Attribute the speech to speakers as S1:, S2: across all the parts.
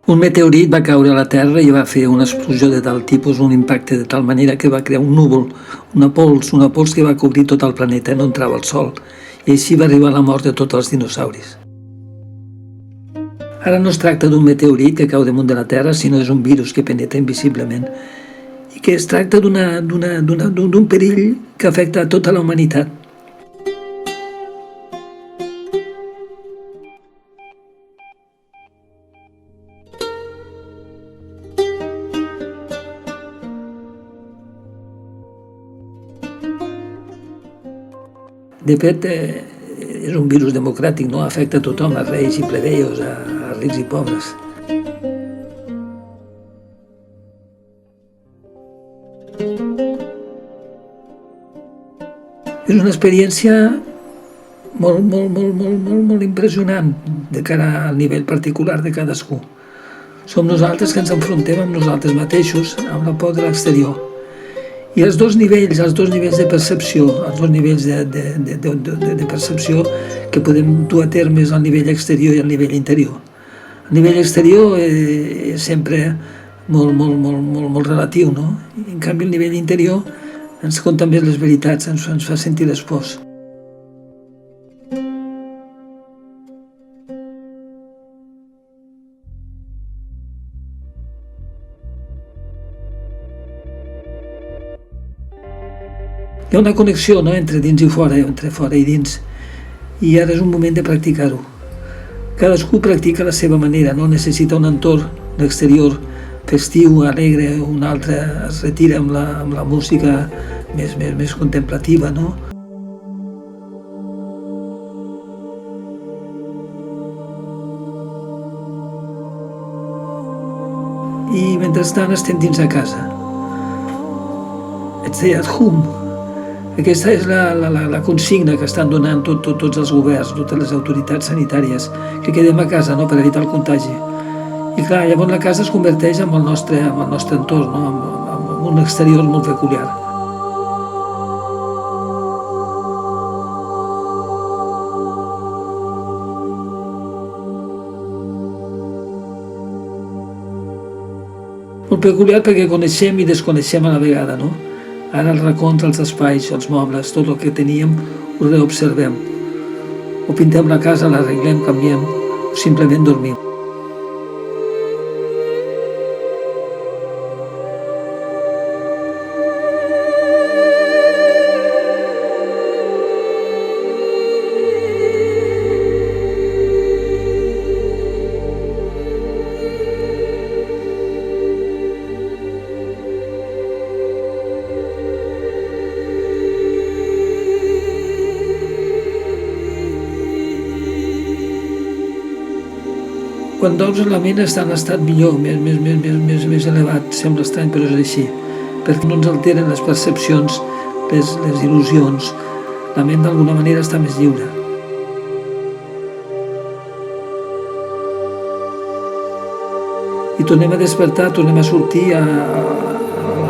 S1: Un meteorit va caure a la Terra i va fer una explosió de tal tipus, un impacte de tal manera que va crear un núvol, una pols que va cobrir tot el planeta, no entrava el Sol, i així va arribar la mort de tots els dinosaures. Ara no es tracta d'un meteorit que cau damunt de la Terra, sinó és un virus que penetra invisiblement i que es tracta d'un perill que afecta a tota la humanitat. De fet, és un virus democràtic, no? Afecta a tothom, a reis i plebeios, a rics i pobres. És una experiència molt impressionant de cara al nivell particular de cadascú. Som nosaltres que ens enfrontem amb nosaltres mateixos, amb la por de l'exterior. I els dos nivells de percepció, els dos nivells de percepció que podem dur a terme és el nivell exterior i el nivell interior. El nivell exterior és sempre molt relatiu, no? I, en canvi, el nivell interior ens conta més les veritats, ens fa sentir les pors. Hi ha una connexió, no?, entre dins i fora, entre fora i dins, i ara és un moment de practicar-ho. Cadascú practica a la seva manera, no necessita un entorn exterior festiu, alegre, un altre es retira amb la música més contemplativa, no? I mentrestant estem dins a casa. Stay at home. Aquesta és la consigna que estan donant tots els governs, totes les autoritats sanitàries, que quedem a casa, no?, per evitar el contagi. I clar, llavors la casa es converteix en el nostre entorn, no?, en un exterior molt peculiar. Molt peculiar perquè coneixem i desconeixem a la vegada, no? Ara els racons, els espais, els mobles, tot el que teníem, ho reobservem. O pintem la casa, l'arreglem, canviem, o simplement dormim. Quan dorms la ment està en estat millor, més elevat, sembla estrany però és així, perquè no ens alteren les percepcions, les il·lusions, la ment d'alguna manera està més lliure. I tornem a despertar, tornem a sortir a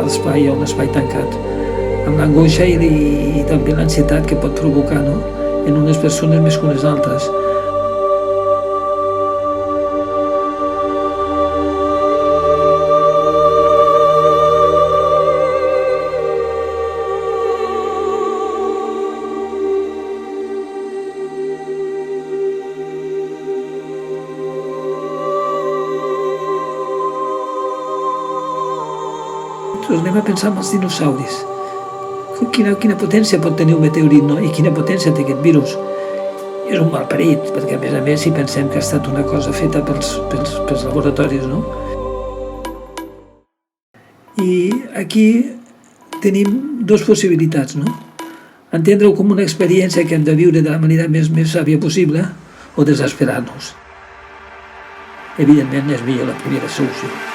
S1: l'espai, a un espai tancat, amb l'angoixa i també l'ansietat que pot provocar, no?, en unes persones més que unes altres. Anem a pensar en els dinosauris. Quina potència pot tenir un meteorit, no? I quina potència té aquest virus. És un malparit, perquè a més si pensem que ha estat una cosa feta pels laboratoris, no? I aquí tenim dues possibilitats, no? Entendre-ho com una experiència que hem de viure de la manera més sàvia possible o desesperar-nos. Evidentment és millor la primera solució.